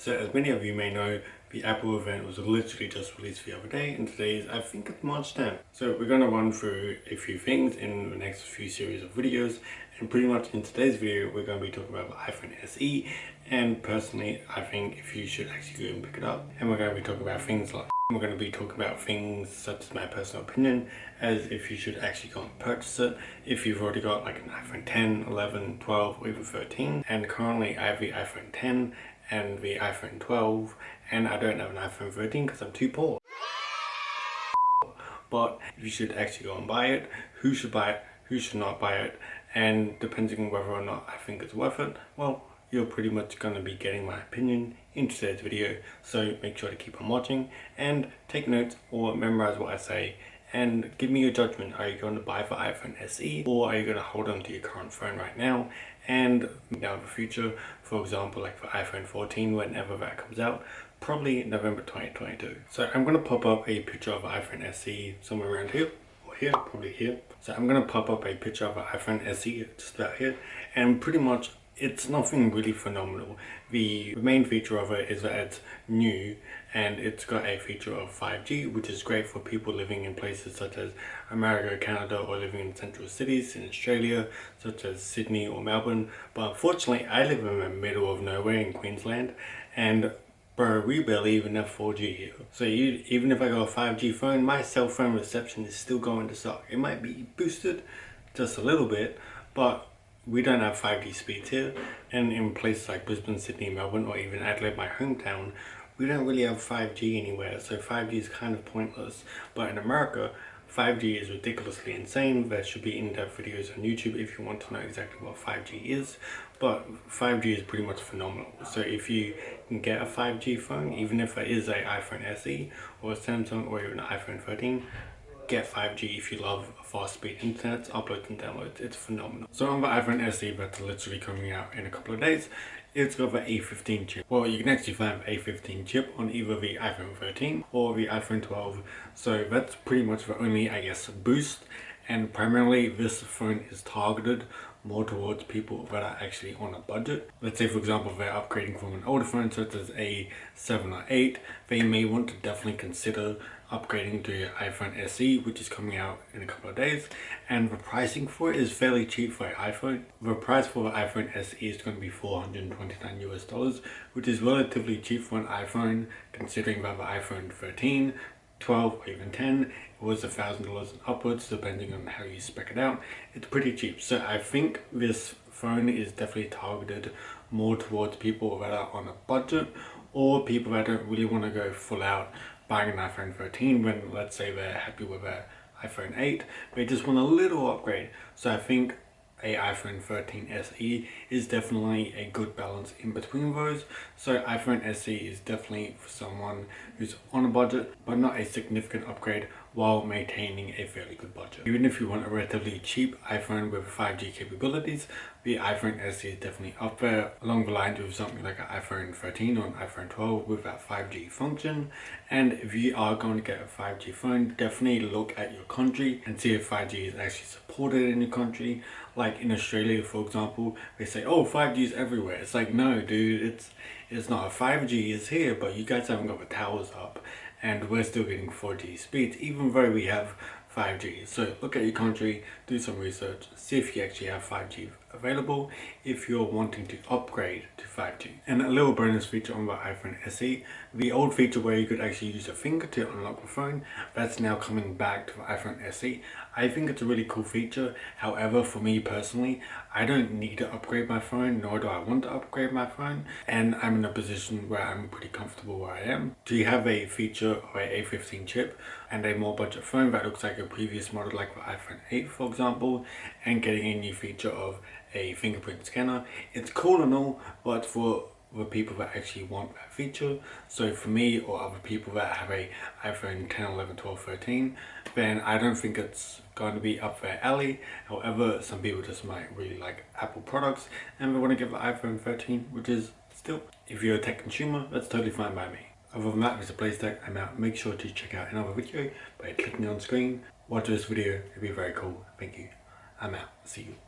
So as many of you may know, the Apple event was literally just released the other day, and today is, I think it's March 10th. So we're going to run through a few things in the next few series of videos, and pretty much in today's video we're going to be talking about the iPhone SE, and personally I think if you should actually go and pick it up. And we're going to be talking about things like, we're going to be talking about things such as my personal opinion, as if you should actually go and purchase it, if you've already got like an iPhone 10, 11, 12 or even 13. And currently I have the iPhone 10 and the iPhone 12, and I don't have an iPhone 13 because I'm too poor. But if you should actually go and buy it, who should buy it, who should not buy it, and depending on whether or not I think it's worth it, well, you're pretty much going to be getting my opinion in today's video. So make sure to keep on watching and take notes or memorize what I say, and give me your judgment. Are you going to buy the iPhone SE, or are you going to hold on to your current phone right now and now in the future, for example like the iPhone 14 whenever that comes out, probably November 2022. So I'm going to pop up a picture of the iPhone SE somewhere around here, or here, probably here. So I'm going to pop up a picture of the iPhone SE just about here, and pretty much it's nothing really phenomenal. The main feature of it is that it's new, and it's got a feature of 5G, which is great for people living in places such as America, Canada, or living in central cities in Australia, such as Sydney or Melbourne. But unfortunately, I live in the middle of nowhere in Queensland, and bro, we barely even have 4G here. So even if I got a 5G phone, my cell phone reception is still going to suck. It might be boosted just a little bit, but we don't have 5G speeds here. And in places like Brisbane, Sydney, Melbourne, or even Adelaide, my hometown, we don't really have 5G anywhere, so 5G is kind of pointless. But in America, 5G is ridiculously insane. There should be in-depth videos on YouTube if you want to know exactly what 5G is. But 5G is pretty much phenomenal. So if you can get a 5G phone, even if it is an iPhone SE or a Samsung or even an iPhone 13, get 5G if you love fast speed internet, uploads and downloads. It's phenomenal. So on the iPhone SE that's literally coming out in a couple of days, it's got the A15 chip. Well, you can actually find the A15 chip on either the iPhone 13 or the iPhone 12. So that's pretty much the only, I guess, boost. And primarily this phone is targeted more towards people that are actually on a budget. Let's say for example they're upgrading from an older phone such as a 7 or 8, they may want to definitely consider upgrading to your iPhone SE, which is coming out in a couple of days, and the pricing for it is fairly cheap for an iPhone. The price for the iPhone SE is going to be $429 US, which is relatively cheap for an iPhone, considering that the iPhone 13, 12 or even 10 it was $1,000 and upwards depending on how you spec it out. It's pretty cheap, so I think this phone is definitely targeted more towards people that are on a budget, or people that don't really want to go full out buying an iPhone 13 when, let's say, they're happy with their iPhone 8, they just want a little upgrade. So I think a iPhone 13 SE is definitely a good balance in between those. So iPhone SE is definitely for someone who's on a budget but not a significant upgrade while maintaining a fairly good budget. Even if you want a relatively cheap iPhone with 5G capabilities, the iPhone SE is definitely up there along the lines with something like an iPhone 13 or an iPhone 12 with that 5G function. And if you are going to get a 5G phone, definitely look at your country and see if 5G is actually supported in your country. Like in Australia, for example, they say, oh, 5G is everywhere. It's like, no, dude, it's not. 5G is here, but you guys haven't got the towers up, and we're still getting 4G speeds, even though we have 5G. So look at your country, do some research, see if you actually have 5G available if you're wanting to upgrade to 5G. And a little bonus feature on the iPhone SE, the old feature where you could actually use your finger to unlock the phone, that's now coming back to the iPhone SE. I think it's a really cool feature. However, for me personally, I don't need to upgrade my phone, nor do I want to upgrade my phone, and I'm in a position where I'm pretty comfortable where I am. Do you have a feature of a A15 chip and a more budget phone that looks like a previous model like the iPhone 8 for example, and getting a new feature of a fingerprint scanner, it's cool and all, but for the people that actually want that feature, so for me or other people that have a iPhone 10, 11, 12, 13, then I don't think it's going to be up their alley. However, some people just might really like Apple products and they want to get the iPhone 13, which is still, if you're a tech consumer, that's totally fine by me. Other than that, Mr. BlazeTech, I'm out. Make sure to check out another video by clicking on screen. Watch this video, it'd be very cool. Thank you. I'm out. See you.